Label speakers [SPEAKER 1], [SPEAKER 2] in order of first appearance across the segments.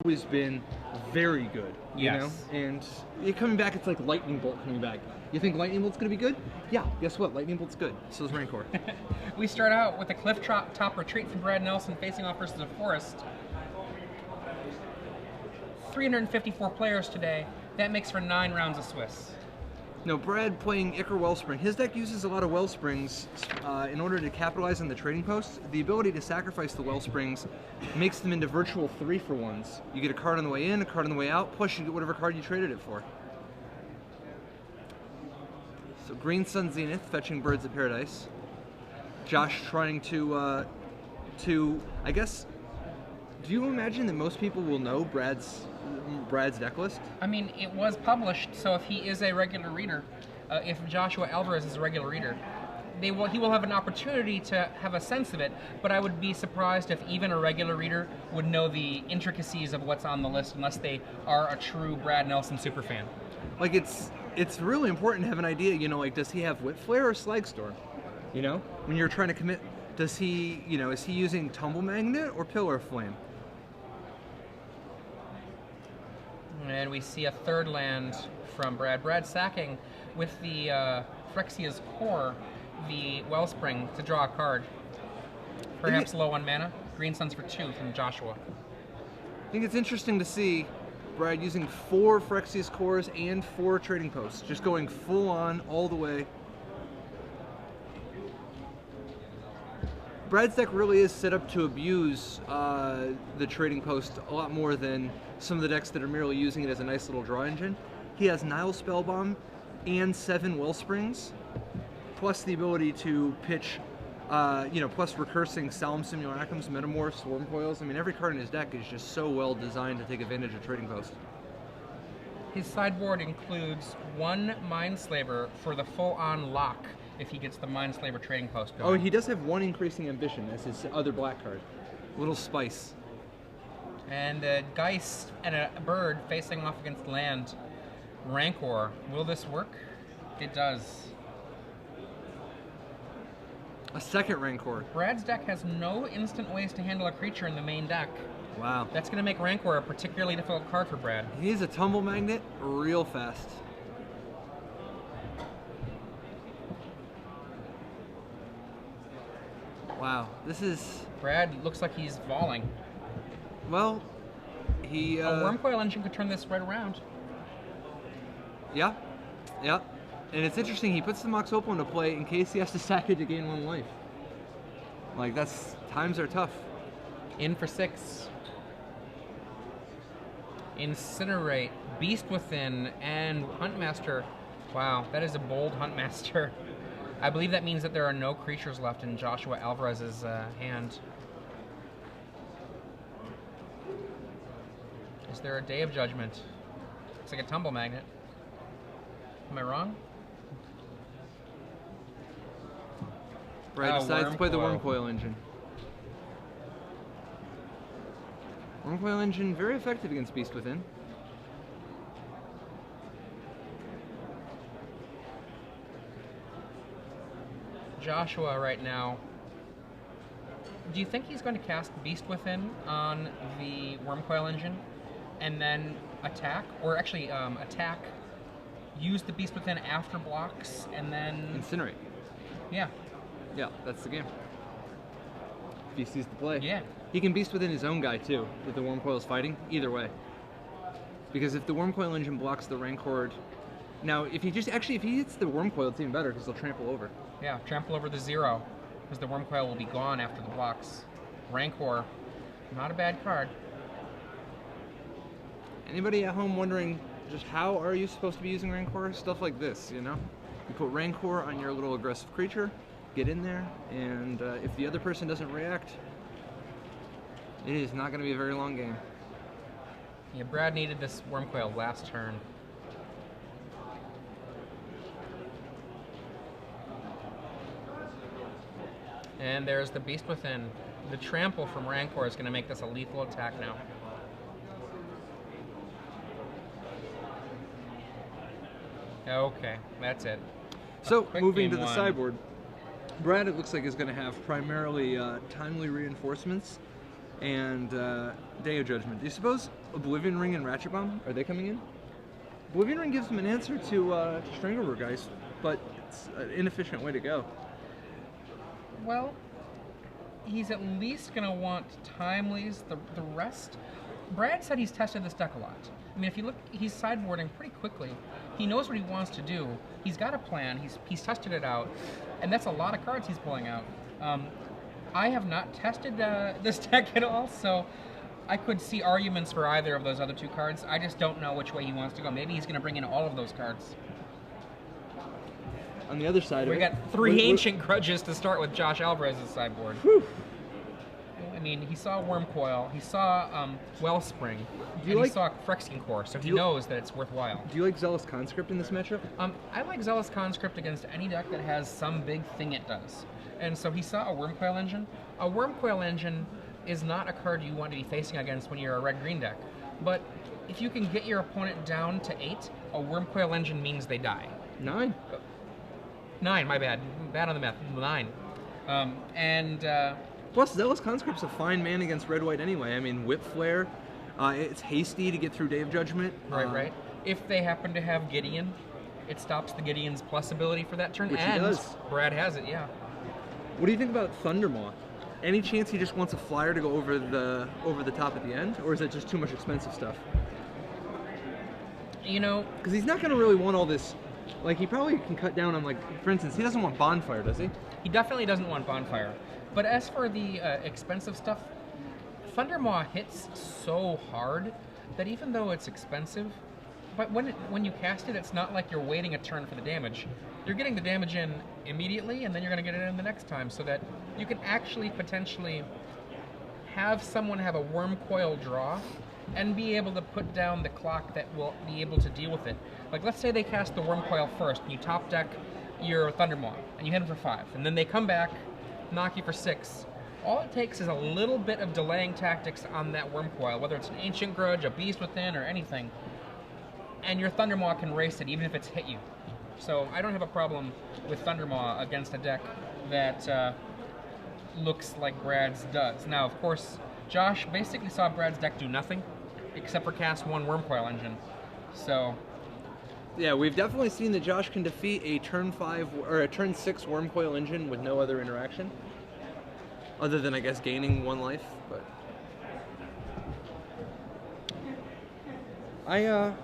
[SPEAKER 1] always been very good, you know?
[SPEAKER 2] Yes.
[SPEAKER 1] And coming back, it's like Lightning Bolt coming back. You think Lightning Bolt's going to be good? Yeah, guess what? Lightning Bolt's good. So is Rancor.
[SPEAKER 2] We start out with a cliff top retreat from Brad Nelson facing off versus a Forest. 354 players today. That makes for 9 rounds of Swiss.
[SPEAKER 1] No, Brad playing Ichor Wellspring. His deck uses a lot of Wellsprings in order to capitalize on the trading posts. The ability to sacrifice the Wellsprings makes them into virtual 3-for-1s. You get a card on the way in, a card on the way out, plus you get whatever card you traded it for. So Green Sun Zenith fetching Birds of Paradise. Josh trying to I guess, do you imagine that most people will know Brad's deck list?
[SPEAKER 2] I mean, it was published, so if he is a regular reader, if Joshua Alvarez is a regular reader, he will have an opportunity to have a sense of it, but I would be surprised if even a regular reader would know the intricacies of what's on the list unless they are a true Brad Nelson superfan.
[SPEAKER 1] Like, it's really important to have an idea, you know, like, does he have Whip Flare or Slag Storm? You know? When you're trying to commit, does he, you know, is he using Tumble Magnet or Pillar Flame?
[SPEAKER 2] And we see a third land from Brad. Brad sacking with the Phyrexia's Core, the Wellspring, to draw a card. Perhaps low on mana. Green Suns for 2 from Joshua.
[SPEAKER 1] I think it's interesting to see Brad using 4 Phyrexia's Cores and 4 trading posts. Just going full on, all the way. Brad's deck really is set up to abuse the trading post a lot more than some of the decks that are merely using it as a nice little draw engine. He has Nile Spellbomb and 7 Wellsprings, plus the ability to pitch, plus recursing Solemn Simulacrums, Metamorphs, Swarm Coils. I mean, every card in his deck is just so well designed to take advantage of trading post.
[SPEAKER 2] His sideboard includes 1 Mindslaver for the full-on lock if he gets the Mindslaver trading post going.
[SPEAKER 1] Oh, he does have 1 Increasing Ambition as his other black card. Little spice.
[SPEAKER 2] And a Geist and a bird facing off against land. Rancor. Will this work? It does.
[SPEAKER 1] A second Rancor.
[SPEAKER 2] Brad's deck has no instant ways to handle a creature in the main deck.
[SPEAKER 1] Wow.
[SPEAKER 2] That's going to make Rancor a particularly difficult card for Brad.
[SPEAKER 1] He needs a Tumble Magnet real fast. Wow, this is...
[SPEAKER 2] Brad looks like he's falling.
[SPEAKER 1] Well, he...
[SPEAKER 2] A Wormcoil Engine could turn this right around.
[SPEAKER 1] Yeah, yeah. And it's interesting, he puts the Mox Opal into play in case he has to sack it to gain 1 life. Like, times are tough.
[SPEAKER 2] In for 6. Incinerate, Beast Within, and Huntmaster. Wow, that is a bold Huntmaster. I believe that means that there are no creatures left in Joshua Alvarez's hand. Is there a Day of Judgment? It's like a Tumble Magnet. Am I wrong?
[SPEAKER 1] Brad decides to play the Wormcoil Engine. Wormcoil Engine, very effective against Beast Within.
[SPEAKER 2] Joshua right now. Do you think he's going to cast Beast Within on the Wormcoil Engine and then attack? Or actually attack, use the Beast Within after blocks, and then...
[SPEAKER 1] Incinerate.
[SPEAKER 2] Yeah.
[SPEAKER 1] Yeah, that's the game. If he sees the play.
[SPEAKER 2] Yeah.
[SPEAKER 1] He can Beast Within his own guy too, if the Wormcoil is fighting, either way. Because if the Wormcoil Engine blocks the Rancor... Now, if he hits the Wormcoil, it's even better because he'll trample over.
[SPEAKER 2] Yeah, trample over the 0, because the Wormcoil will be gone after the blocks. Rancor, not a bad card.
[SPEAKER 1] Anybody at home wondering just how are you supposed to be using Rancor? Stuff like this, you know? You put Rancor on your little aggressive creature, get in there, and if the other person doesn't react, it is not going to be a very long game.
[SPEAKER 2] Yeah, Brad needed this Wormcoil last turn. And there's the Beast Within. The trample from Rancor is going to make this a lethal attack now. Okay, that's it.
[SPEAKER 1] So, moving to the sideboard. Brad, it looks like, is going to have primarily Timely Reinforcements and Day of Judgment. Do you suppose Oblivion Ring and Ratchet Bomb, are they coming in? Oblivion Ring gives him an answer to Strangleroot Geist, but it's an inefficient way to go.
[SPEAKER 2] Well, he's at least going to want Timelies. The rest... Brad said he's tested this deck a lot. I mean, if you look, he's sideboarding pretty quickly. He knows what he wants to do. He's got a plan. He's tested it out. And that's a lot of cards he's pulling out. I have not tested this deck at all, so I could see arguments for either of those other two cards. I just don't know which way he wants to go. Maybe he's going to bring in all of those cards.
[SPEAKER 1] On the other side
[SPEAKER 2] we got three Ancient Grudges to start with Josh Alvarez's sideboard.
[SPEAKER 1] Whew.
[SPEAKER 2] I mean, he saw Wormcoil, he saw Wellspring, and he saw Phyrexian Core, so he knows that it's worthwhile.
[SPEAKER 1] Do you like Zealous Conscript in this matchup?
[SPEAKER 2] I like Zealous Conscript against any deck that has some big thing it does. And so he saw a Wormcoil Engine. A Wormcoil Engine is not a card you want to be facing against when you're a red-green deck. But if you can get your opponent down to 8, a Wormcoil Engine means they die.
[SPEAKER 1] 9.
[SPEAKER 2] 9, my bad. Bad on the math. 9.
[SPEAKER 1] Plus, Zealous Conscript's a fine man against red-white anyway. I mean, Whip Flare, it's hasty to get through Day of Judgment.
[SPEAKER 2] Right. If they happen to have Gideon, it stops the Gideon's plus ability for that turn.
[SPEAKER 1] Which
[SPEAKER 2] and
[SPEAKER 1] he does.
[SPEAKER 2] Brad has it, yeah.
[SPEAKER 1] What do you think about Thundermaw? Any chance he just wants a flyer to go over the top at the end, or is it just too much expensive stuff?
[SPEAKER 2] You know,
[SPEAKER 1] because he's not going to really want all this. Like, he probably can cut down on, like, for instance, he doesn't want Bonfire, does he?
[SPEAKER 2] He definitely doesn't want Bonfire. But as for the expensive stuff, Thundermaw hits so hard that even though it's expensive, but when you cast it, it's not like you're waiting a turn for the damage. You're getting the damage in immediately, and then you're going to get it in the next time, so that you can actually potentially have someone have a Wormcoil draw and be able to put down the clock that will be able to deal with it. Like, let's say they cast the Wormcoil first, and you top deck your Thundermaw, and you hit them for 5, and then they come back, knock you for 6. All it takes is a little bit of delaying tactics on that Wormcoil, whether it's an Ancient Grudge, a Beast Within, or anything, and your Thundermaw can race it, even if it's hit you. So I don't have a problem with Thundermaw against a deck that looks like Brad's does. Now, of course, Josh basically saw Brad's deck do nothing, except for cast one Wormcoil Engine. So
[SPEAKER 1] yeah, we've definitely seen that Josh can defeat a turn 5 or a turn 6 Wormcoil Engine with no other interaction, other than, I guess, gaining 1 life. But I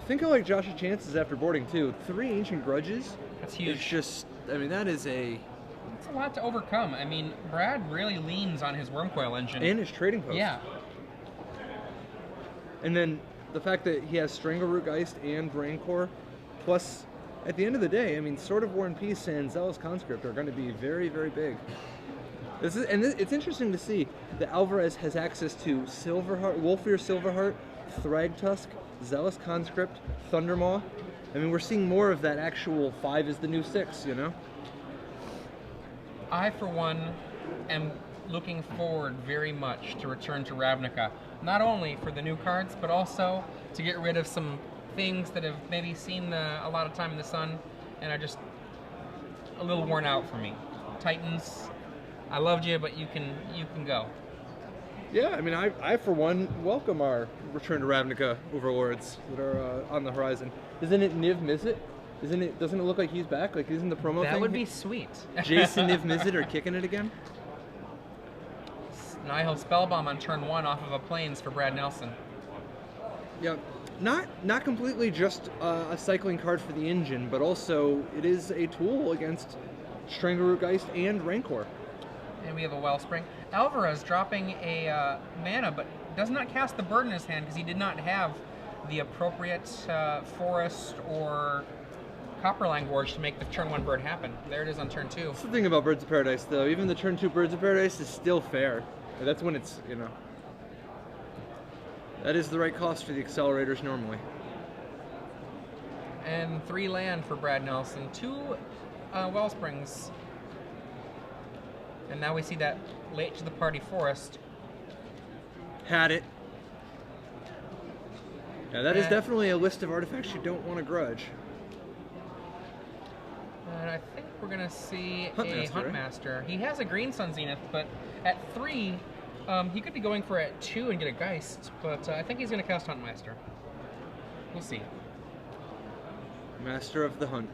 [SPEAKER 1] think I like Josh's chances after boarding too. 3 Ancient Grudges.
[SPEAKER 2] That's huge.
[SPEAKER 1] It's just, I mean, that is
[SPEAKER 2] it's a lot to overcome. I mean, Brad really leans on his Wormcoil Engine.
[SPEAKER 1] And his trading post.
[SPEAKER 2] Yeah.
[SPEAKER 1] And then the fact that he has Strangleroot Geist and Rancor, plus, at the end of the day, I mean, Sword of War and Peace and Zealous Conscript are going to be very, very big. It's interesting to see that Alvarez has access to Silverheart, Wolfear Silverheart, Thragtusk, Zealous Conscript, Thundermaw. I mean, we're seeing more of that actual 5 is the new 6, you know?
[SPEAKER 2] I, for one, am looking forward very much to return to Ravnica. Not only for the new cards, but also to get rid of some things that have maybe seen a lot of time in the sun and are just a little worn out for me. Titans, I loved you, but you can go.
[SPEAKER 1] Yeah, I mean, I for one welcome our return to Ravnica overlords that are on the horizon. Isn't it Niv Mizzet? Doesn't it look like he's back? Like, isn't the promo thing?
[SPEAKER 2] That would be sweet.
[SPEAKER 1] Jason Niv Mizzet are kicking it again?
[SPEAKER 2] Nihil Spellbomb on turn 1 off of a Plains for Brad Nelson.
[SPEAKER 1] Yeah, not completely just a cycling card for the engine, but also it is a tool against Strangleroot Geist and Rancor.
[SPEAKER 2] And we have a Wellspring. Alvarez dropping a mana, but does not cast the bird in his hand because he did not have the appropriate forest or Copperline Gorge to make the turn 1 bird happen. There it is on turn 2.
[SPEAKER 1] That's the thing about Birds of Paradise, though. Even the turn 2 Birds of Paradise is still fair. That's when it's, you know, that is the right cost for the accelerators normally.
[SPEAKER 2] And 3 land for Brad Nelson. 2 Wellsprings. And now we see that late to the party forest.
[SPEAKER 1] Had it. Yeah, that is definitely a list of artifacts you don't want to grudge.
[SPEAKER 2] And I think we're going to see
[SPEAKER 1] Huntmaster,
[SPEAKER 2] a Huntmaster. He has a Green Sun Zenith, but at 3, He could be going for a 2 and get a Geist, but I think he's going to cast Huntmaster. We'll see.
[SPEAKER 1] Master of the Hunt.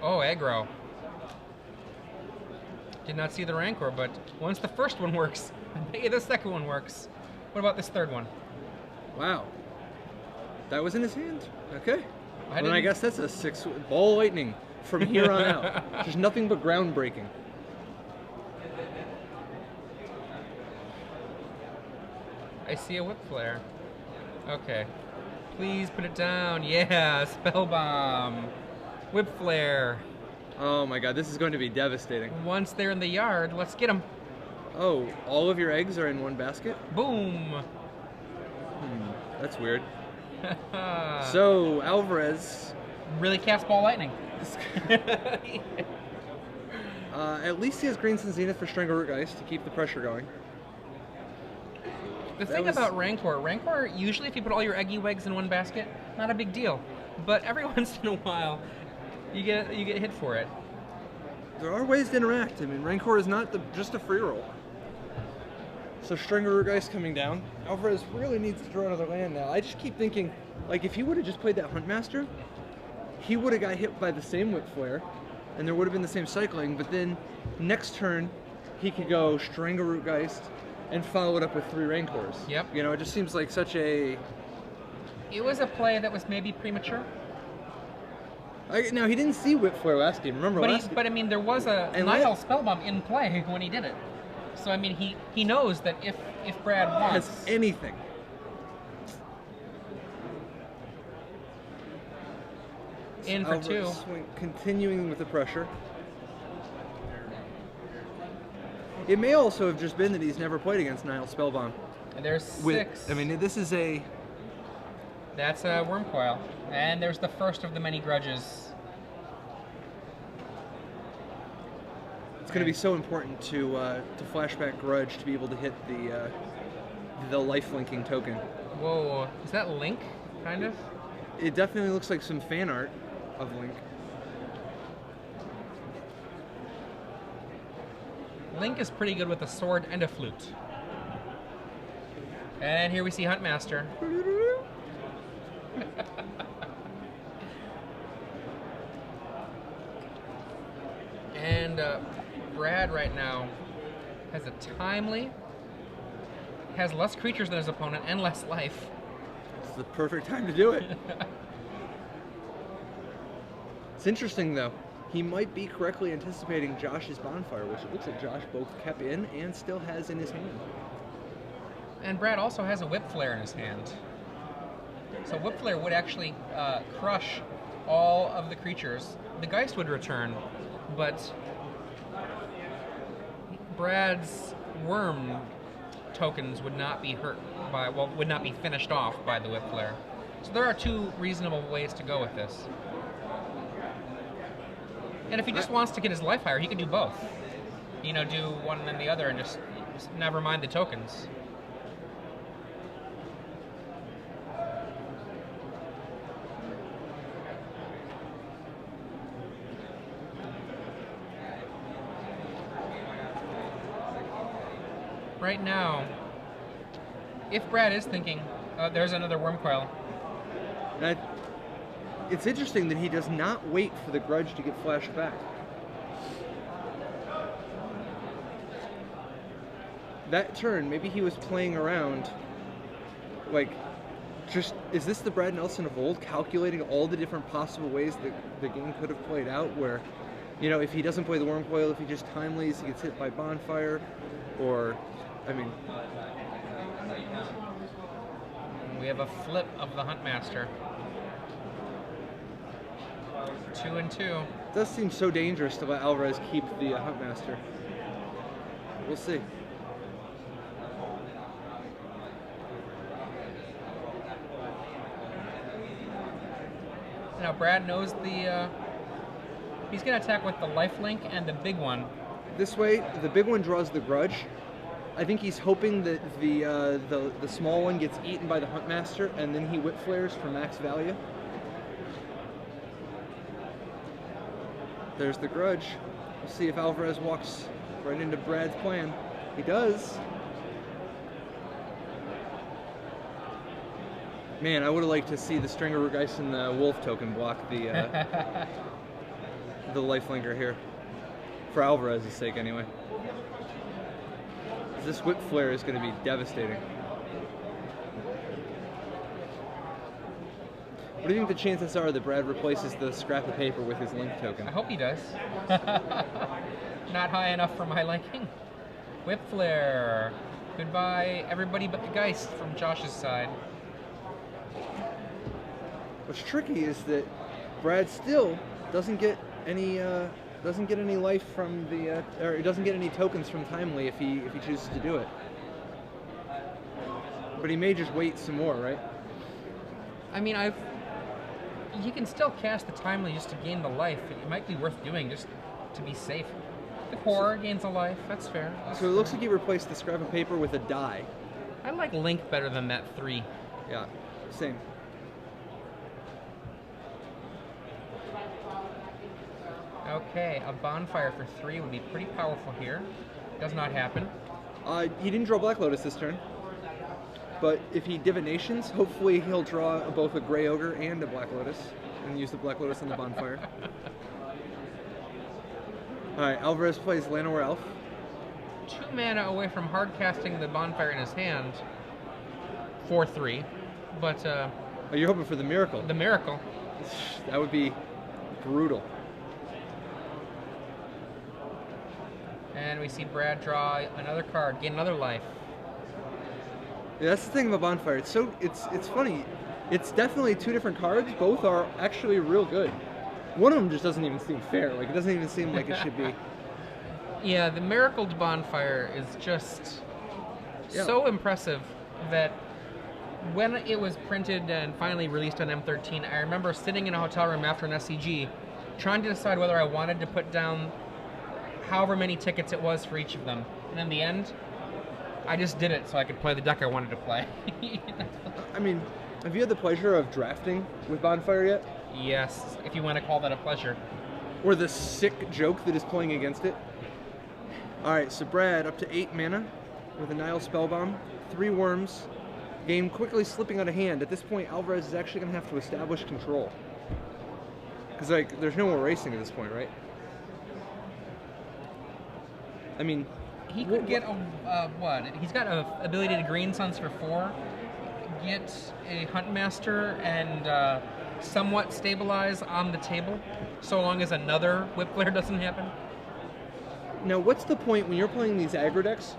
[SPEAKER 2] Oh, aggro. Did not see the Rancor, but once the first one works, maybe the second one works. What about this third one?
[SPEAKER 1] Wow. That was in his hand? Okay.
[SPEAKER 2] I
[SPEAKER 1] Well, I guess that's a 6 ball lightning from here on out. There's nothing but groundbreaking.
[SPEAKER 2] I see a Whip Flare. Okay. Please put it down. Yeah, Spell Bomb. Whip Flare.
[SPEAKER 1] Oh my god, this is going to be devastating.
[SPEAKER 2] Once they're in the yard, let's get them.
[SPEAKER 1] Oh, all of your eggs are in one basket?
[SPEAKER 2] Boom.
[SPEAKER 1] That's weird. So, Alvarez...
[SPEAKER 2] Really cast Ball Lightning.
[SPEAKER 1] At least he has Green Sun Zenith for Strangleroot Geist to keep the pressure going.
[SPEAKER 2] The thing about Rancor, usually if you put all your eggy eggs in one basket, not a big deal. But every once in a while, you get hit for it.
[SPEAKER 1] There are ways to interact. I mean, Rancor is not just a free roll. So Strangleroot Geist coming down. Alvarez really needs to draw another land now. I just keep thinking, like, if he would have just played that Huntmaster, he would have got hit by the same Whip Flare, and there would have been the same cycling, but then next turn, he could go Strangleroot Geist and follow it up with 3 Rancors.
[SPEAKER 2] Yep.
[SPEAKER 1] You know, it just seems like such a...
[SPEAKER 2] It was a play that was maybe premature.
[SPEAKER 1] Now, he didn't see Whip Flare last game. Remember last game?
[SPEAKER 2] But I mean, there was a Nihil Spellbomb in play when he did it. So I mean, he knows that if Brad wants...
[SPEAKER 1] Has anything.
[SPEAKER 2] In for 2.
[SPEAKER 1] Continuing with the pressure. It may also have just been that he's never played against Nihil Spellbomb.
[SPEAKER 2] And there's 6.
[SPEAKER 1] I mean, this is a...
[SPEAKER 2] That's a Wormcoil. And there's the first of the many grudges.
[SPEAKER 1] It's going to be so important to flashback Grudge to be able to hit the life-linking token.
[SPEAKER 2] Whoa, is that Link, kind of?
[SPEAKER 1] It definitely looks like some fan art of Link.
[SPEAKER 2] Link is pretty good with a sword and a flute. And here we see Huntmaster. And Brad right now has a Timely, has less creatures than his opponent and less life.
[SPEAKER 1] It's the perfect time to do it. It's interesting though. He might be correctly anticipating Josh's Bonfire, which it looks like Josh both kept in and still has in his hand.
[SPEAKER 2] And Brad also has a Whip Flare in his hand. So Whip Flare would actually crush all of the creatures. The Geist would return, but Brad's Worm tokens would not be hurt by, well, would not be finished off by the Whip Flare. So there are 2 reasonable ways to go with this. And if he just wants to get his life higher, he can do both. You know, do one and then the other and just never mind the tokens. Right now, if Brad is thinking, there's another Wormcoil.
[SPEAKER 1] It's interesting that he does not wait for the Grudge to get flashed back. That turn, maybe he was playing around, like, just, is this the Brad Nelson of old, calculating all the different possible ways that the game could have played out, where, you know, if he doesn't play the Wormcoil, if he just Timelies, he gets hit by Bonfire, or, I mean...
[SPEAKER 2] We have a flip of the Huntmaster. 2 and 2.
[SPEAKER 1] It does seem so dangerous to let Alvarez keep the Huntmaster. We'll see.
[SPEAKER 2] Now Brad knows the... he's going to attack with the lifelink and the big one.
[SPEAKER 1] This way, the big one draws the Grudge. I think he's hoping that the small one gets eaten by the Huntmaster, and then he Whip Flares for max value. There's the Grudge. We'll see if Alvarez walks right into Brad's plan. He does. Man, I would have liked to see the Stringer Geisen Wolf token block the the lifelinker here. For Alvarez's sake, anyway. This whip flare is going to be devastating. What do you think the chances are that Brad replaces the scrap of paper with his link token?
[SPEAKER 2] I hope he does. Not high enough for my liking. Whip flare. Goodbye, everybody but the Geist from Josh's side.
[SPEAKER 1] What's tricky is that Brad still doesn't get any life from the or he doesn't get any tokens from Timely if he chooses to do it. But he may just wait some more, right?
[SPEAKER 2] I mean, he can still cast the Timely just to gain the life. It might be worth doing just to be safe. The core gains a life. That's fair.
[SPEAKER 1] So it looks like he replaced the scrap of paper with a die.
[SPEAKER 2] I like Link better than that 3.
[SPEAKER 1] Yeah, same.
[SPEAKER 2] Okay, a bonfire for 3 would be pretty powerful here. Does not happen.
[SPEAKER 1] He didn't draw Black Lotus this turn. But if he divinations, hopefully he'll draw both a Grey Ogre and a Black Lotus, and use the Black Lotus on the bonfire. Alright, Alvarez plays Llanowar Elf.
[SPEAKER 2] 2 mana away from hard casting the bonfire in his hand for 3. But,
[SPEAKER 1] oh, you're hoping for the miracle.
[SPEAKER 2] The miracle.
[SPEAKER 1] That would be brutal.
[SPEAKER 2] And we see Brad draw another card, gain another life.
[SPEAKER 1] Yeah, that's the thing about bonfire. It's funny. It's definitely 2 different cards. Both are actually real good. One of them just doesn't even seem fair. Like, it doesn't even seem like it should be.
[SPEAKER 2] Yeah, the Miracled Bonfire is just so impressive that when it was printed and finally released on M13, I remember sitting in a hotel room after an SCG trying to decide whether I wanted to put down however many tickets it was for each of them. And in the end, I just did it so I could play the deck I wanted to play.
[SPEAKER 1] I mean, have you had the pleasure of drafting with Bonfire yet?
[SPEAKER 2] Yes, if you want to call that a pleasure.
[SPEAKER 1] Or the sick joke that is playing against it? Alright, so Brad up to 8 mana with a Nile Spellbomb, 3 Worms, game quickly slipping out of hand. At this point, Alvarez is actually going to have to establish control. Because, like, there's no more racing at this point, right? I mean...
[SPEAKER 2] He could get a, what? He's got an ability to Green Suns for 4, get a Huntmaster, and somewhat stabilize on the table, so long as another Whip Flare doesn't happen.
[SPEAKER 1] Now, what's the point when you're playing these aggro decks?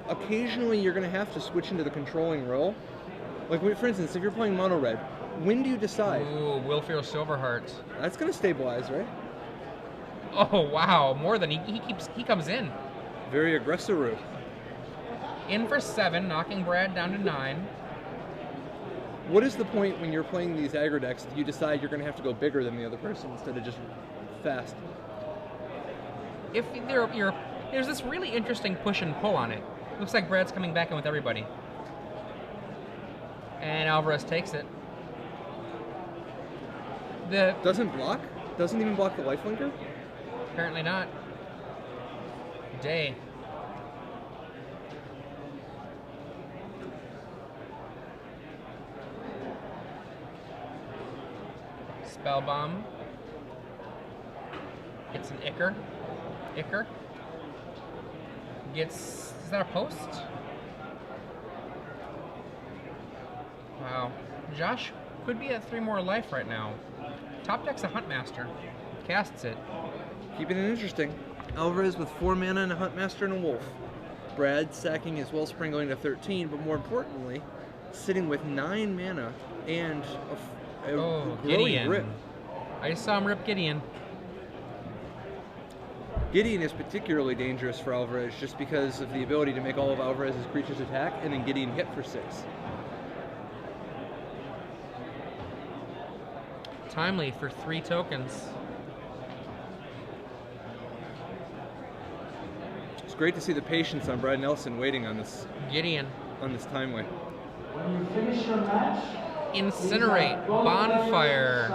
[SPEAKER 1] Occasionally, you're going to have to switch into the controlling role. Like, for instance, if you're playing mono red, when do you decide?
[SPEAKER 2] Ooh, Wilfir Silverheart.
[SPEAKER 1] That's going to stabilize, right?
[SPEAKER 2] Oh wow, more than he comes in.
[SPEAKER 1] Very aggressive.
[SPEAKER 2] In for 7, knocking Brad down to 9.
[SPEAKER 1] What is the point when you're playing these aggro decks that you decide you're going to have to go bigger than the other person instead of just fast?
[SPEAKER 2] If there's this really interesting push and pull on it. Looks like Brad's coming back in with everybody. And Alvarez takes it.
[SPEAKER 1] Doesn't block? Doesn't even block the lifelinker?
[SPEAKER 2] Apparently not. Day. Spellbomb. It's an Icker. Gets... Is that a post? Wow. Josh could be at 3 more life right now. Top deck's a Huntmaster. Casts it.
[SPEAKER 1] Keeping it interesting. Alvarez with 4 mana and a Huntmaster and a Wolf. Brad sacking his Wellspring going to 13, but more importantly, sitting with 9 mana and a growing
[SPEAKER 2] Gideon.
[SPEAKER 1] Rip.
[SPEAKER 2] I just saw him rip Gideon.
[SPEAKER 1] Gideon is particularly dangerous for Alvarez just because of the ability to make all of Alvarez's creatures attack and then Gideon hit for 6.
[SPEAKER 2] Timely for 3 tokens.
[SPEAKER 1] It's great to see the patience on Brad Nelson waiting on this
[SPEAKER 2] Gideon.
[SPEAKER 1] On this Timely.
[SPEAKER 3] When you finish your match,
[SPEAKER 2] Incinerate. Bonfire.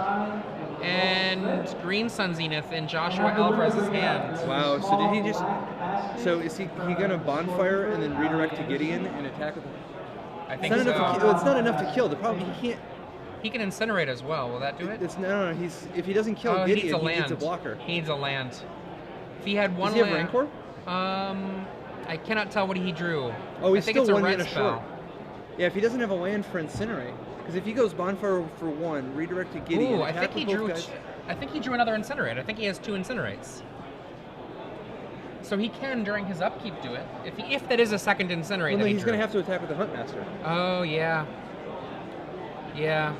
[SPEAKER 2] and Green Sun Zenith in Joshua Alvarez's hand.
[SPEAKER 1] Wow. So did he just? So is he gonna bonfire and then redirect to Gideon and attack with?
[SPEAKER 2] I think
[SPEAKER 1] It's
[SPEAKER 2] so.
[SPEAKER 1] not enough to kill. It's not enough to kill. The problem he can't.
[SPEAKER 2] He can incinerate as well. Will that do it?
[SPEAKER 1] It's no. He's if he doesn't kill
[SPEAKER 2] he needs
[SPEAKER 1] Gideon,
[SPEAKER 2] a
[SPEAKER 1] he
[SPEAKER 2] land.
[SPEAKER 1] needs a blocker.
[SPEAKER 2] He needs a land. If he had one
[SPEAKER 1] Does he have
[SPEAKER 2] land,
[SPEAKER 1] Rancor?
[SPEAKER 2] I cannot tell what he drew.
[SPEAKER 1] Oh, he's
[SPEAKER 2] I think
[SPEAKER 1] still
[SPEAKER 2] it's a
[SPEAKER 1] one
[SPEAKER 2] red
[SPEAKER 1] mana
[SPEAKER 2] spell.
[SPEAKER 1] short. Yeah, if he doesn't have a land for Incinerate, because if he goes Bonfire for 1, redirect to Gideon,
[SPEAKER 2] Ooh, I
[SPEAKER 1] attack
[SPEAKER 2] think he
[SPEAKER 1] with both
[SPEAKER 2] drew.
[SPEAKER 1] guys.
[SPEAKER 2] I think he drew another Incinerate. I think he has 2 Incinerates. So he can, during his upkeep, do it. If that is a second Incinerate.
[SPEAKER 1] Well, no,
[SPEAKER 2] that he
[SPEAKER 1] he's going to
[SPEAKER 2] drew.
[SPEAKER 1] have to attack with the Huntmaster.
[SPEAKER 2] Oh yeah. Yeah.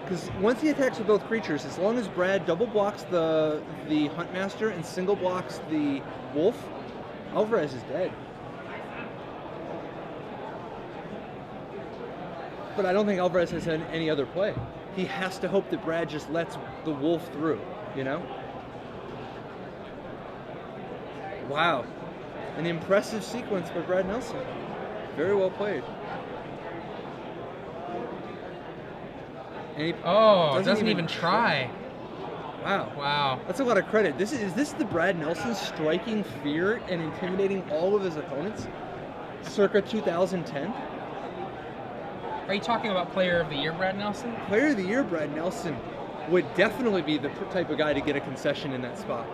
[SPEAKER 1] Because once he attacks with both creatures, as long as Brad double blocks the Huntmaster and single blocks the Wolf, Alvarez is dead. But I don't think Alvarez has any other play. He has to hope that Brad just lets the Wolf through, you know? Wow. An impressive sequence by Brad Nelson. Very well played. And he
[SPEAKER 2] doesn't even try.
[SPEAKER 1] Wow.
[SPEAKER 2] Wow.
[SPEAKER 1] That's a lot of credit. Is this the Brad Nelson striking fear and intimidating all of his opponents circa 2010?
[SPEAKER 2] Are you talking about Player of the Year, Brad Nelson?
[SPEAKER 1] Player of the Year Brad Nelson would definitely be the type of guy to get a concession in that spot.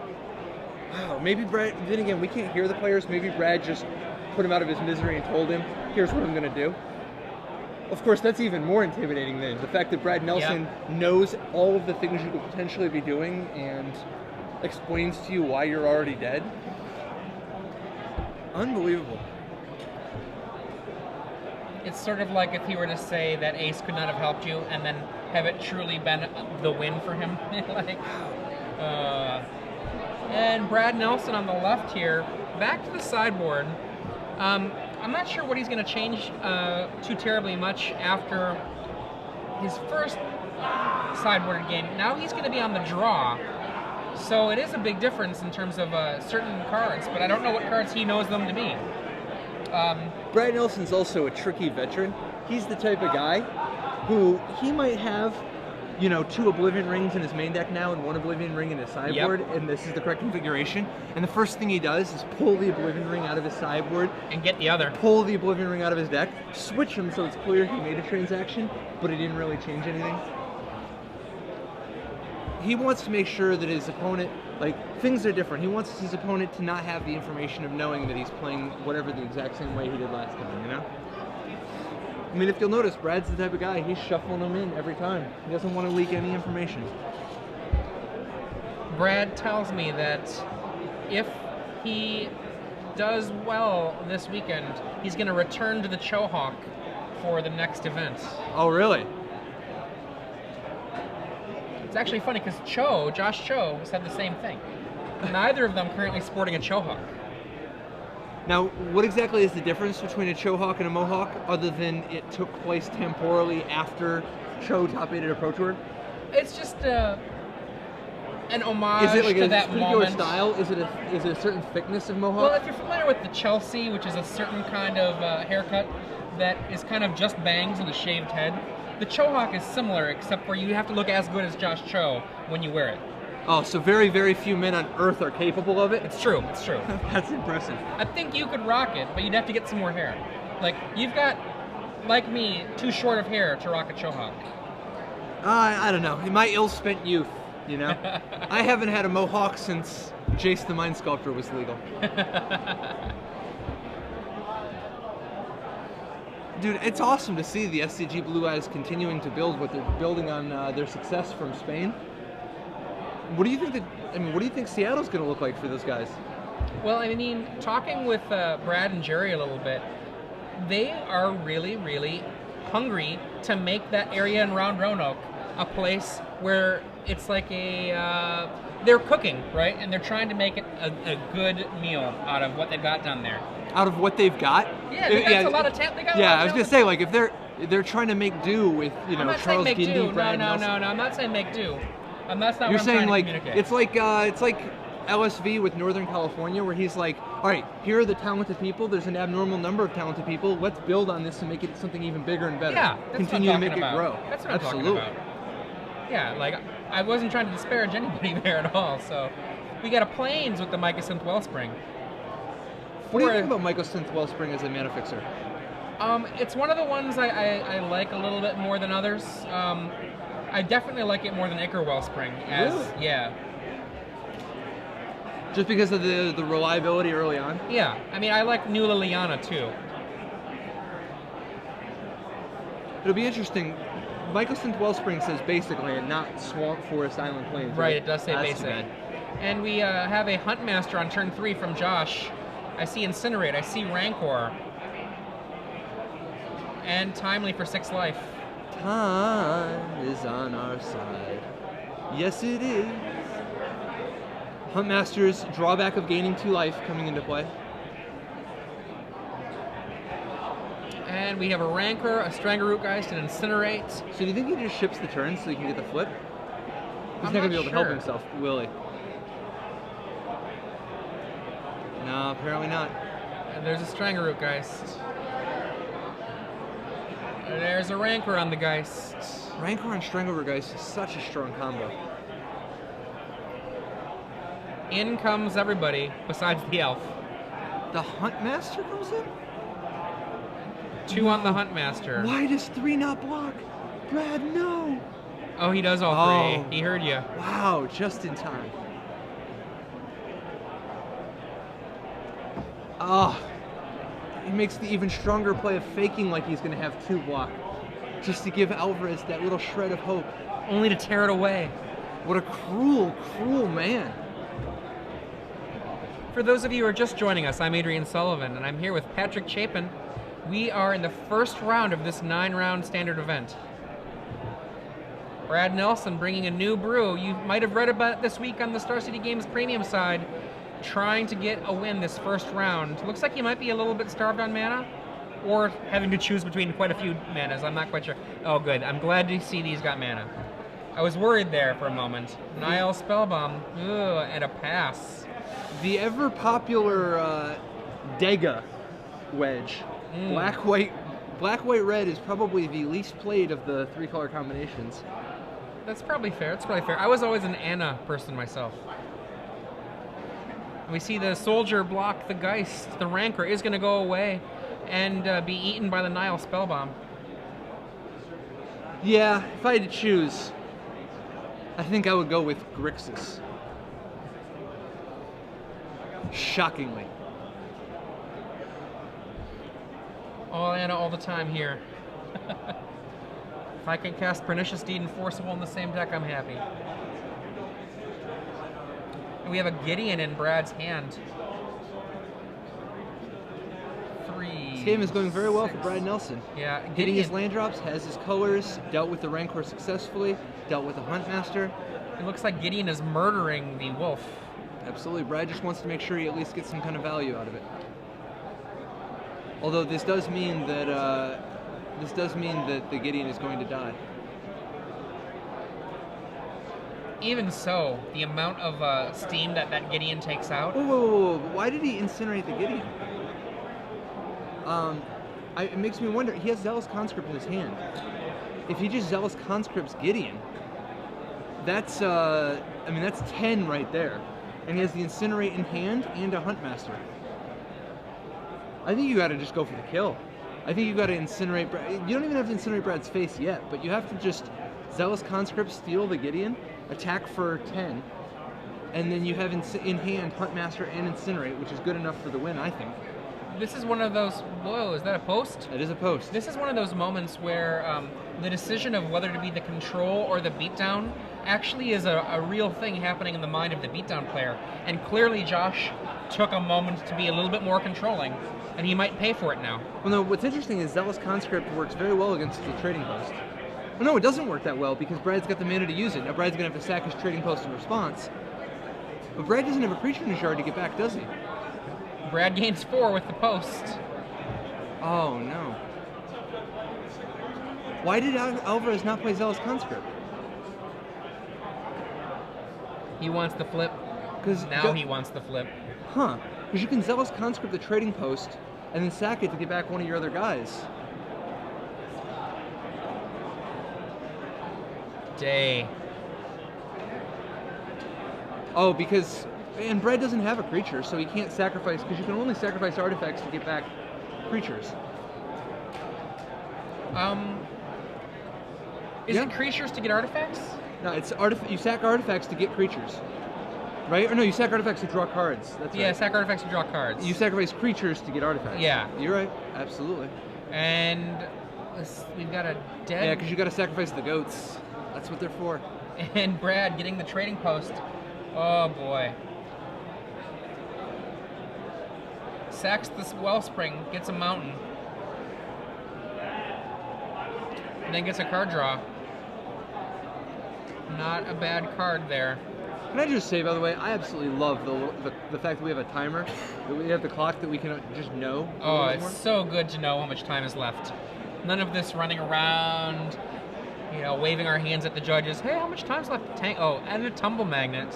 [SPEAKER 1] Wow, maybe Brad, then again, we can't hear the players. Maybe Brad just put him out of his misery and told him, here's what I'm going to do. Of course, that's even more intimidating than the fact that Brad Nelson knows all of the things you could potentially be doing and explains to you why you're already dead. Unbelievable.
[SPEAKER 2] It's sort of like if he were to say that Ace could not have helped you and then have it truly been the win for him. And Brad Nelson on the left here, back to the sideboard. I'm not sure what he's going to change too terribly much after his first sideboarded game. Now he's going to be on the draw. So it is a big difference in terms of certain cards, but I don't know what cards he knows them to be.
[SPEAKER 1] Brad Nelson's also a tricky veteran. He's the type of guy who he might have, 2 Oblivion Rings in his main deck now and 1 Oblivion Ring in his sideboard, and this is the correct configuration. And the first thing he does is pull the Oblivion Ring out of his sideboard
[SPEAKER 2] and get the other.
[SPEAKER 1] Pull the Oblivion Ring out of his deck, switch him so it's clear he made a transaction, but it didn't really change anything. He wants to make sure that his opponent, things are different. He wants his opponent to not have the information of knowing that he's playing whatever the exact same way he did last time, I mean, if you'll notice, Brad's the type of guy, he's shuffling them in every time. He doesn't want to leak any information.
[SPEAKER 2] Brad tells me that if he does well this weekend, he's going to return to the Chohawk for the next event.
[SPEAKER 1] Oh, really?
[SPEAKER 2] It's actually funny because Josh Cho, said the same thing. Neither of them currently sporting a Chohawk.
[SPEAKER 1] Now, what exactly is the difference between a Chohawk and a Mohawk, other than it took place temporally after Cho top-aided Approach Word?
[SPEAKER 2] It's just an homage
[SPEAKER 1] to
[SPEAKER 2] that
[SPEAKER 1] particular
[SPEAKER 2] moment.
[SPEAKER 1] Style? Is it a certain thickness of Mohawk?
[SPEAKER 2] Well, if you're familiar with the Chelsea, which is a certain kind of haircut that is kind of just bangs and a shaved head, the Chohawk is similar, except for you have to look as good as Josh Cho when you wear it.
[SPEAKER 1] Oh, so very, very few men on Earth are capable of it?
[SPEAKER 2] It's true, it's true.
[SPEAKER 1] That's impressive.
[SPEAKER 2] I think you could rock it, but you'd have to get some more hair. You've got, like me, too short of hair to rock a Chohawk.
[SPEAKER 1] I don't know. In my ill-spent youth, I haven't had a Mohawk since Jace the Mind Sculptor was legal. Dude, it's awesome to see the SCG Blue Eyes continuing to build what they're building on their success from Spain. What do you think what do you think Seattle's going to look like for those guys?
[SPEAKER 2] Well, I mean, talking with Brad and Jerry a little bit, they are really, really hungry to make that area in Round Roanoke a place where it's like they're cooking, right? And they're trying to make it a good meal out of what they've got down there.
[SPEAKER 1] Out of what they've got?
[SPEAKER 2] Yeah, they got a lot of talent.
[SPEAKER 1] I was going to say, if they're trying to make do with, Charles Gindy, Brad Nelson.
[SPEAKER 2] No, I'm not saying make do. That's not
[SPEAKER 1] You're
[SPEAKER 2] what
[SPEAKER 1] saying
[SPEAKER 2] I'm trying to communicate.
[SPEAKER 1] it's like LSV with Northern California, where he's like, all right, here are the talented people. There's an abnormal number of talented people. Let's build on this and make it something even bigger and better.
[SPEAKER 2] Yeah, that's
[SPEAKER 1] continue
[SPEAKER 2] what I'm
[SPEAKER 1] to make
[SPEAKER 2] talking
[SPEAKER 1] it
[SPEAKER 2] about.
[SPEAKER 1] grow.
[SPEAKER 2] That's what
[SPEAKER 1] Absolutely.
[SPEAKER 2] I'm talking about. Yeah, like, I wasn't trying to disparage anybody there at all, so... We got a Plains with the Mycosynth Wellspring.
[SPEAKER 1] What do you think about Mycosynth Wellspring as a mana fixer?
[SPEAKER 2] It's one of the ones I like a little bit more than others. I definitely like it more than Ichor Wellspring.
[SPEAKER 1] Really?
[SPEAKER 2] Yeah.
[SPEAKER 1] Just because of the reliability early on?
[SPEAKER 2] Yeah. I mean, I like New Liliana, too.
[SPEAKER 1] It'll be interesting. Mycosynth Wellspring says basically and not Swamp Forest Island Plains.
[SPEAKER 2] Right, it does say
[SPEAKER 1] That's
[SPEAKER 2] basic.
[SPEAKER 1] too bad.
[SPEAKER 2] And we have a Huntmaster on turn 3 from Josh. I see Incinerate, I see Rancor. And Timely for 6 life.
[SPEAKER 1] Time is on our side. Yes, it is. Huntmaster's drawback of gaining 2 life coming into play.
[SPEAKER 2] And we have a Rancor, a Stranglerootgeist, and Incinerate.
[SPEAKER 1] So do you think he just ships the turn so he can get the flip? He's
[SPEAKER 2] I'm
[SPEAKER 1] not going to
[SPEAKER 2] not
[SPEAKER 1] be able to help
[SPEAKER 2] sure.
[SPEAKER 1] himself, will he? No, apparently not.
[SPEAKER 2] And there's a Stranglerootgeist. There's a Rancor on the Geist.
[SPEAKER 1] Rancor and Stranglerootgeist is such a strong combo.
[SPEAKER 2] In comes everybody besides the elf.
[SPEAKER 1] The Huntmaster comes in?
[SPEAKER 2] 2 on the Huntmaster.
[SPEAKER 1] Why does 3 not block? Brad, no!
[SPEAKER 2] Oh, he does all 3.
[SPEAKER 1] Oh.
[SPEAKER 2] He heard you.
[SPEAKER 1] Wow, just in time. Ah, he makes the even stronger play of faking like he's going to have 2 block, just to give Alvarez that little shred of hope.
[SPEAKER 2] Only to tear it away.
[SPEAKER 1] What a cruel, cruel man.
[SPEAKER 2] For those of you who are just joining us, I'm Adrian Sullivan, and I'm here with Patrick Chapin. We are in the first round of this 9-round standard event. Brad Nelson bringing a new brew. You might have read about it this week on the Star City Games premium side, trying to get a win this first round. Looks like he might be a little bit starved on mana, or having to choose between quite a few manas. I'm not quite sure. Oh, good. I'm glad to see these got mana. I was worried there for a moment. Nile Spellbomb, ugh, and a pass.
[SPEAKER 1] The ever popular Dega wedge. Black, white, red is probably the least played of the 3 color combinations.
[SPEAKER 2] That's probably fair. That's probably fair. I was always an Anna person myself. We see the soldier block the Geist. The Rancor is going to go away and be eaten by the Nile Spellbomb.
[SPEAKER 1] Yeah, if I had to choose, I think I would go with Grixis. Shockingly.
[SPEAKER 2] All Anna all the time here. If I can cast Pernicious Deed and Forcible in the same deck, I'm happy. And we have a Gideon in Brad's hand. 3.
[SPEAKER 1] This game is going very well
[SPEAKER 2] 6.
[SPEAKER 1] for Brad Nelson.
[SPEAKER 2] Yeah,
[SPEAKER 1] Getting his
[SPEAKER 2] Gideon.
[SPEAKER 1] land drops, has his colors, dealt with the Rancor successfully, dealt with the Huntmaster.
[SPEAKER 2] It looks like Gideon is murdering the wolf.
[SPEAKER 1] Absolutely, Brad just wants to make sure he at least gets some kind of value out of it. Although this does mean that the Gideon is going to die.
[SPEAKER 2] Even so, the amount of steam that Gideon takes out.
[SPEAKER 1] Whoa. Why did he incinerate the Gideon? It makes me wonder. He has Zealous Conscript in his hand. If he just Zealous Conscripts Gideon, that's 10 right there. And he has the Incinerate in hand and a Huntmaster. I think you got to just go for the kill. I think you got to incinerate. You don't even have to incinerate Brad's face yet, but you have to just Zealous Conscript, steal the Gideon, attack for 10, and then you have in hand Huntmaster and Incinerate, which is good enough for the win, I think.
[SPEAKER 2] This is one of those. Whoa, is that a post?
[SPEAKER 1] That is a post.
[SPEAKER 2] This is one of those moments where the decision of whether to be the control or the beatdown actually is a real thing happening in the mind of the beatdown player. And clearly Josh took a moment to be a little bit more controlling, and he might pay for it now.
[SPEAKER 1] Well, no, what's interesting is Zealous Conscript works very well against the trading post. Well, no, it doesn't work that well because Brad's got the mana to use it. Now Brad's going to have to sack his trading post in response. But Brad doesn't have a creature in his yard to get back, does he?
[SPEAKER 2] Brad gains 4 with the post.
[SPEAKER 1] Oh, no. Why did Alvarez not play Zealous Conscript?
[SPEAKER 2] He wants the flip. Now he wants the flip.
[SPEAKER 1] Huh. Because you can Zealous Conscript the trading post and then sack it to get back one of your other guys.
[SPEAKER 2] day.
[SPEAKER 1] Oh, because and Brad doesn't have a creature, so he can't sacrifice because you can only sacrifice artifacts to get back creatures.
[SPEAKER 2] Is it creatures to get artifacts?
[SPEAKER 1] No, it's you sack artifacts to get creatures, right? Or no, you sack artifacts to draw cards. That's right.
[SPEAKER 2] Yeah, sack artifacts to draw cards.
[SPEAKER 1] You sacrifice creatures to get artifacts.
[SPEAKER 2] Yeah.
[SPEAKER 1] You're right. Absolutely.
[SPEAKER 2] And we've got a dead...
[SPEAKER 1] Yeah, because you got to sacrifice the goats. That's what they're for.
[SPEAKER 2] And Brad getting the trading post. Oh, boy. Sacks this wellspring, gets a mountain. And then gets a card draw. Not a bad card there.
[SPEAKER 1] Can I just say, by the way, I absolutely love the fact that we have a timer, that we have the clock that we can just know.
[SPEAKER 2] Oh, it's so good to know how much time is left. None of this running around, you know, waving our hands at the judges. Hey, how much time's left? Oh, and a tumble magnet.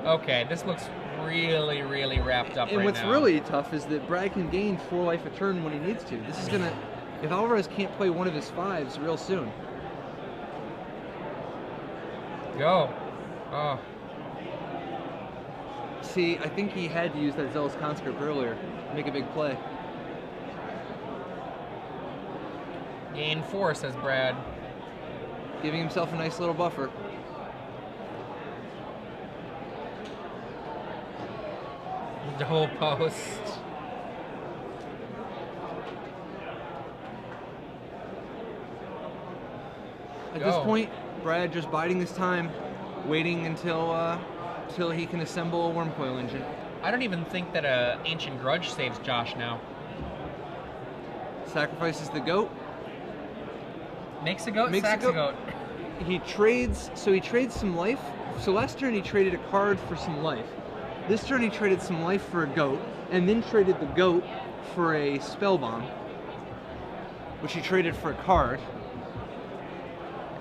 [SPEAKER 2] Okay, this looks really, really wrapped up right now.
[SPEAKER 1] And what's really tough is that Brad can gain 4 life a turn when he needs to. This is gonna, if Alvarez can't play one of his 5s real soon.
[SPEAKER 2] Go. Oh.
[SPEAKER 1] See, I think he had to use that Zealous Conscript earlier to make a big play.
[SPEAKER 2] Gain 4, says Brad.
[SPEAKER 1] Giving himself a nice little buffer.
[SPEAKER 2] The whole post.
[SPEAKER 1] At this point, Brad just biding his time, waiting until he can assemble a Wormcoil engine.
[SPEAKER 2] I don't even think that a Ancient Grudge saves Josh now.
[SPEAKER 1] Sacrifices the goat.
[SPEAKER 2] Makes a goat, sacks a goat.
[SPEAKER 1] He trades some life. So last turn he traded a card for some life. This turn he traded some life for a goat, and then traded the goat for a spell bomb, which he traded for a card.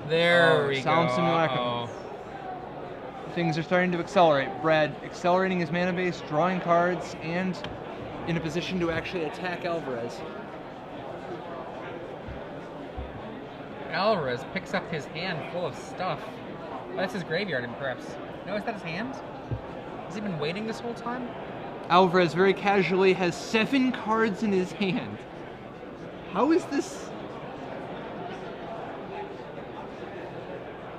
[SPEAKER 2] There we go.
[SPEAKER 1] Solemn Simulacrum. Things are starting to accelerate. Brad accelerating his mana base, drawing cards, and in a position to actually attack Alvarez.
[SPEAKER 2] Alvarez picks up his hand full of stuff. That's his graveyard, perhaps. No, is that his hand? Has he been waiting this whole time?
[SPEAKER 1] Alvarez very casually has 7 cards in his hand. How is this?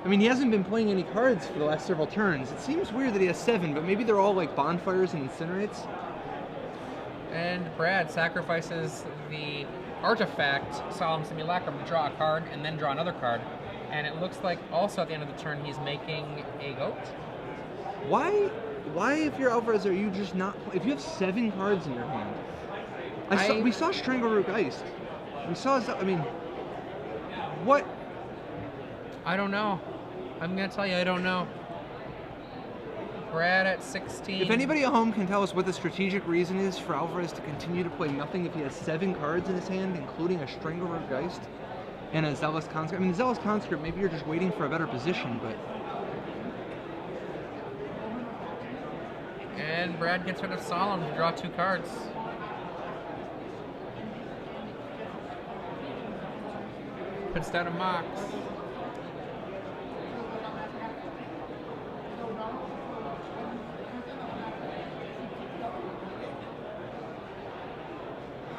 [SPEAKER 1] I mean, he hasn't been playing any cards for the last several turns. It seems weird that he has 7, but maybe they're all like bonfires and incinerates.
[SPEAKER 2] And Brad sacrifices the artifact Solemn Simulacrum to draw a card and then draw another card. And it looks like also at the end of the turn he's making a goat.
[SPEAKER 1] Why, if you're Alvarez, are you just not... If you have 7 cards in your hand... we saw Strangleroot Geist. We saw... I mean... What?
[SPEAKER 2] I don't know. I'm going to tell you, I don't know. Brad at 16.
[SPEAKER 1] If anybody at home can tell us what the strategic reason is for Alvarez to continue to play nothing if he has 7 cards in his hand, including a Strangleroot Geist and a Zealous Conscript. I mean, the Zealous Conscript, maybe you're just waiting for a better position, but...
[SPEAKER 2] And Brad gets rid of Solemn to draw 2 cards. Puts down a Mox.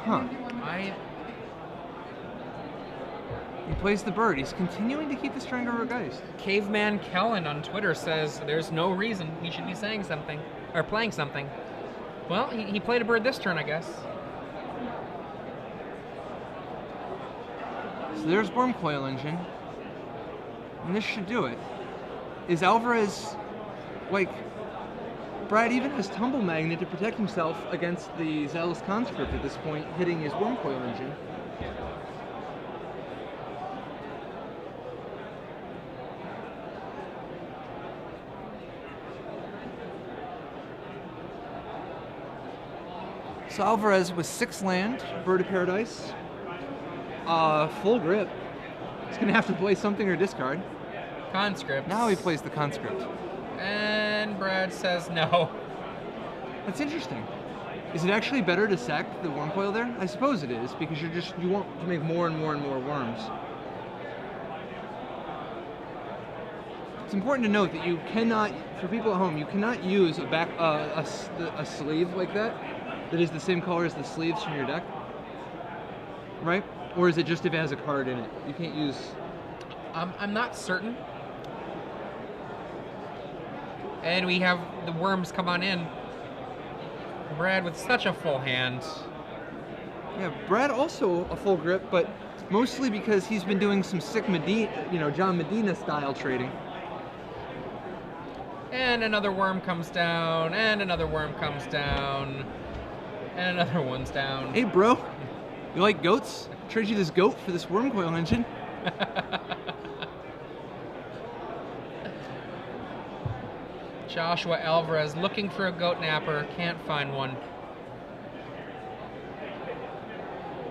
[SPEAKER 1] Huh. He plays the bird. He's continuing to keep the Strangleroot Geist.
[SPEAKER 2] Caveman Kellen on Twitter says there's no reason he should be saying something, or playing something. Well, he played a bird this turn, I guess.
[SPEAKER 1] So there's Wormcoil Engine. And this should do it. Is Alvarez, like... Brad even has Tumble Magnet to protect himself against the Zealous Conscript at this point, hitting his Wormcoil Engine. So Alvarez with 6 land, Bird of Paradise, full grip. He's gonna have to play something or discard.
[SPEAKER 2] Conscript.
[SPEAKER 1] Now he plays the Conscript.
[SPEAKER 2] And Brad says no.
[SPEAKER 1] That's interesting. Is it actually better to sack the Wormcoil there? I suppose it is, because you want to make more and more and more worms. It's important to note that you cannot, for people at home, you cannot use a sleeve like that is the same color as the sleeves from your deck, right? Or is it just if it has a card in it? You can't use...
[SPEAKER 2] I'm not certain. And we have the worms come on in. Brad with such a full hand.
[SPEAKER 1] Yeah, Brad also a full grip, but mostly because he's been doing some sick John Medina style trading.
[SPEAKER 2] And another worm comes down, and another worm comes down, and another one's down.
[SPEAKER 1] Hey, bro, you like goats? Trade you this goat for this worm coil engine.
[SPEAKER 2] Joshua Alvarez looking for a goat napper, can't find one.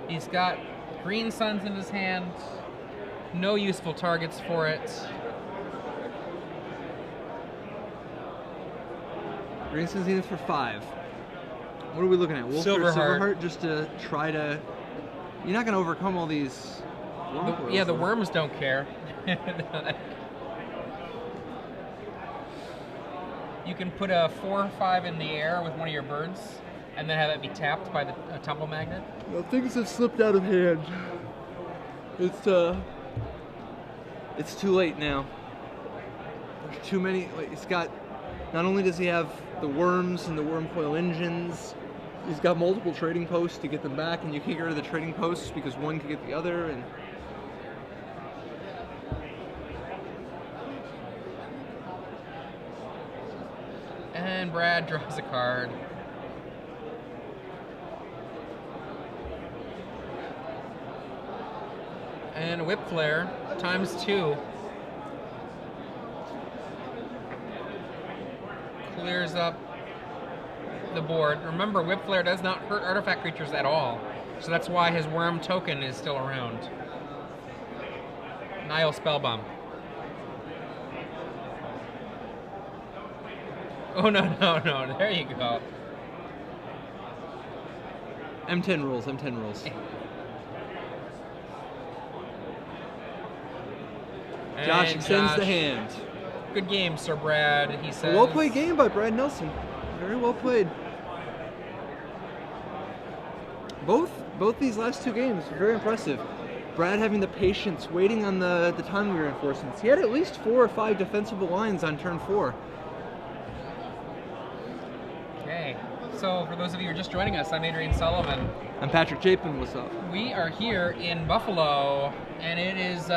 [SPEAKER 2] He's got green suns in his hand, no useful targets for it.
[SPEAKER 1] Green suns needed for 5. What are we looking at? Wolf or Silverheart, just to try to... You're not going to overcome all these worm coils.
[SPEAKER 2] Yeah, the worms don't care. You can put a 4 or 5 in the air with one of your birds, and then have it be tapped by the tumble magnet.
[SPEAKER 1] Well, things have slipped out of hand. It's too late now. There's too many. He's got. Not only does he have the worms and the worm coil engines, he's got multiple trading posts to get them back, and you can't get rid of the trading posts because one can get the other.
[SPEAKER 2] And Brad draws a card. And a Whip Flare ×2. Clears up the board. Remember, Whip Flare does not hurt artifact creatures at all. So that's why his worm token is still around. Nile Spellbomb. Oh, no. There you go.
[SPEAKER 1] M10 rules. Josh extends the hand.
[SPEAKER 2] Good game, Sir Brad, he says.
[SPEAKER 1] A well-played game by Brad Nelson. Very well played. Both these last 2 games, very impressive. Brad having the patience, waiting on the timely reinforcements. He had at least 4 or 5 defensible lines on turn 4.
[SPEAKER 2] Okay, so for those of you who are just joining us, I'm Adrian Sullivan.
[SPEAKER 1] I'm Patrick Chapin. What's up?
[SPEAKER 2] We are here in Buffalo, and it is